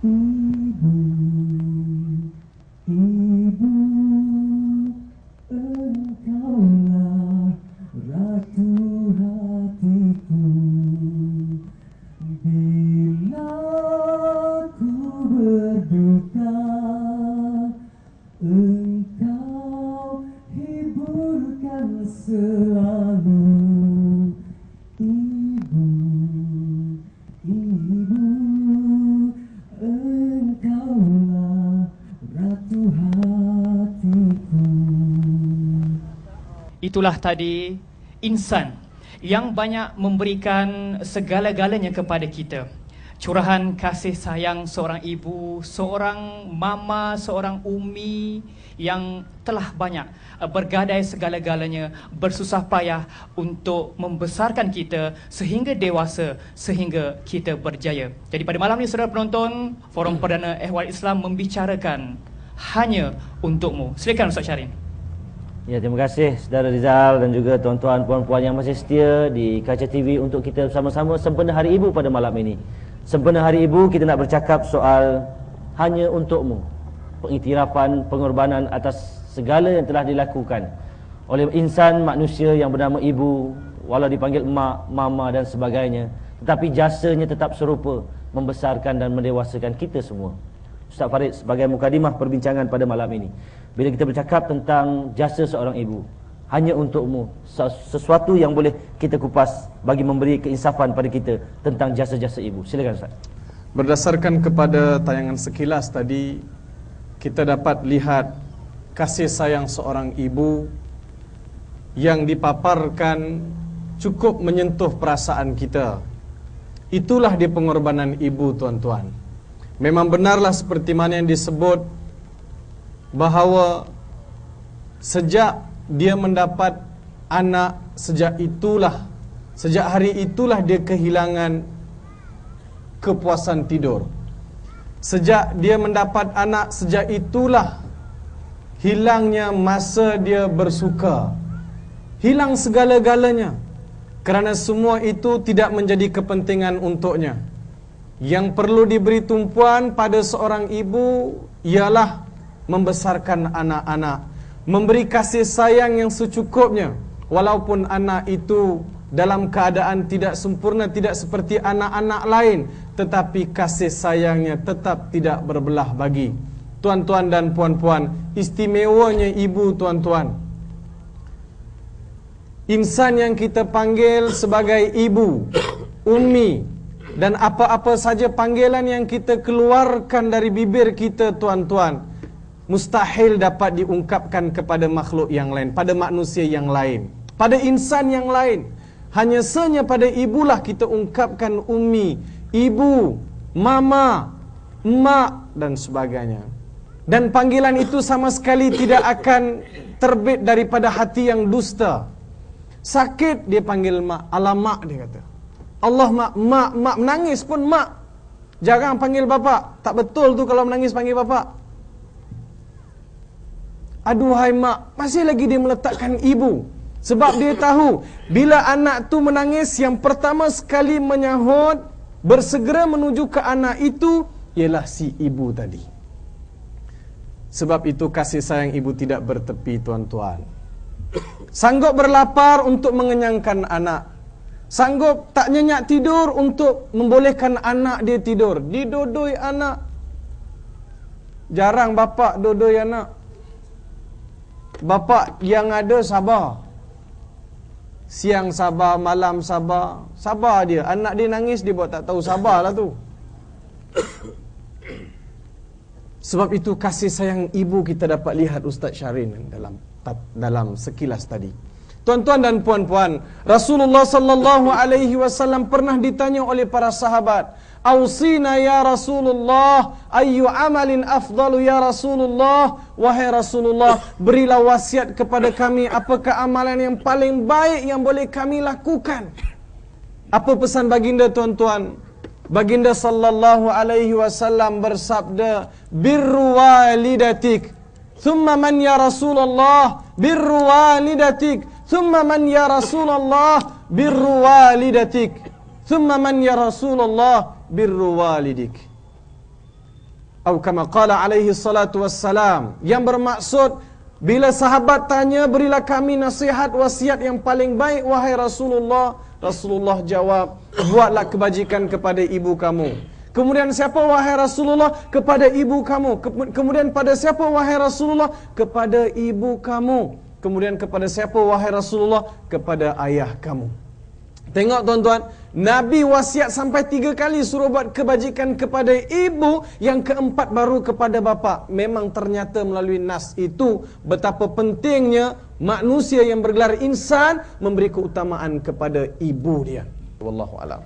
Ibu, ibu, engkaulah ratu hatiku. Bila ku berduka, engkau hiburkan selalu. Ibu, ibu, engkaulah ratu hatiku. Itulah tadi insan yang banyak memberikan segala-galanya kepada kita. Curahan kasih sayang seorang ibu, seorang mama, seorang umi yang telah banyak bergadai segala-galanya, bersusah payah untuk membesarkan kita sehingga dewasa, sehingga kita berjaya. Jadi pada malam ini saudara penonton, Forum Perdana Ehwal Islam membicarakan hanya untukmu. Silakan Ustaz Syarin. Ya, terima kasih saudara Rizal dan juga tuan-tuan puan-puan yang masih setia di Kaca TV untuk kita bersama-sama sempena Hari Ibu pada malam ini. Sempena Hari Ibu, kita nak bercakap soal hanya untukmu. Pengiktirafan, pengorbanan atas segala yang telah dilakukan oleh insan manusia yang bernama ibu, walau dipanggil mak, mama dan sebagainya, tetapi jasanya tetap serupa, membesarkan dan mendewasakan kita semua. Ustaz Farid, sebagai mukadimah perbincangan pada malam ini, bila kita bercakap tentang jasa seorang ibu, hanya untukmu, sesuatu yang boleh kita kupas bagi memberi keinsafan pada kita tentang jasa-jasa ibu. Silakan Ustaz. Berdasarkan kepada tayangan sekilas tadi, kita dapat lihat kasih sayang seorang ibu yang dipaparkan cukup menyentuh perasaan kita. Itulah dia pengorbanan ibu, tuan-tuan. Memang benarlah seperti mana yang disebut bahawa sejak dia mendapat anak, sejak hari itulah dia kehilangan kepuasan tidur. Sejak dia mendapat anak, sejak itulah hilangnya masa dia bersuka. Hilang segala-galanya, kerana semua itu tidak menjadi kepentingan untuknya. Yang perlu diberi tumpuan pada seorang ibu ialah membesarkan anak-anak, memberi kasih sayang yang secukupnya. Walaupun anak itu dalam keadaan tidak sempurna, tidak seperti anak-anak lain, tetapi kasih sayangnya tetap tidak berbelah bagi. Tuan-tuan dan puan-puan, istimewanya ibu, tuan-tuan. Insan yang kita panggil sebagai ibu, ummi, dan apa-apa saja panggilan yang kita keluarkan dari bibir kita, tuan-tuan, mustahil dapat diungkapkan kepada makhluk yang lain, pada manusia yang lain, pada insan yang lain. Hanya sahaja pada ibulah kita ungkapkan ummi, ibu, mama, mak dan sebagainya. Dan panggilan itu sama sekali tidak akan terbit daripada hati yang dusta. Sakit dia panggil mak, alamak dia kata. Allah mak menangis pun mak. Jarang panggil bapa. Tak betul tu kalau menangis panggil bapa. Aduhai mak, masih lagi dia meletakkan ibu. Sebab dia tahu bila anak tu menangis, yang pertama sekali menyahut, bersegera menuju ke anak itu ialah si ibu tadi. Sebab itu kasih sayang ibu tidak bertepi, tuan-tuan. Sanggup berlapar untuk mengenyangkan anak. Sanggup tak nyenyak tidur untuk membolehkan anak dia tidur. Didodoi anak. Jarang bapa dodoi anak. Bapa yang ada sabar. Siang sabar, malam sabar. Sabar dia. Anak dia nangis, dia buat tak tahu sabarlah tu. Sebab itu kasih sayang ibu kita dapat lihat Ustaz Syarin dalam sekilas tadi. Tuan-tuan dan puan-puan, Rasulullah sallallahu alaihi wasallam pernah ditanya oleh para sahabat, "Ausina ya Rasulullah, ayyu amalin afdalu ya Rasulullah?" Wahai Rasulullah, berilah wasiat kepada kami, apakah amalan yang paling baik yang boleh kami lakukan? Apa pesan baginda, tuan-tuan? Baginda sallallahu alaihi wasallam bersabda, "Birru walidatik." Thumma man ya Rasulullah? Birru walidatik. Thumma man ya Rasulullah? Birru walidatik. Thumma man ya Rasulullah? Birru walidik. Atau kama qala alaihi salatu wassalam, yang bermaksud bila sahabat tanya, berilah kami nasihat wasiat yang paling baik wahai Rasulullah. Rasulullah jawab, buatlah kebajikan kepada ibu kamu. Kemudian siapa wahai Rasulullah? Kepada ibu kamu. Kemudian pada siapa wahai Rasulullah? Kepada ibu kamu. Kemudian kepada siapa wahai Rasulullah? Kepada ayah kamu. Tengok tuan-tuan, Nabi wasiat sampai 3 kali suruh buat kebajikan kepada ibu, yang keempat baru kepada bapa. Memang ternyata melalui nas itu betapa pentingnya manusia yang bergelar insan memberi keutamaan kepada ibu dia. Wallahu a'lam.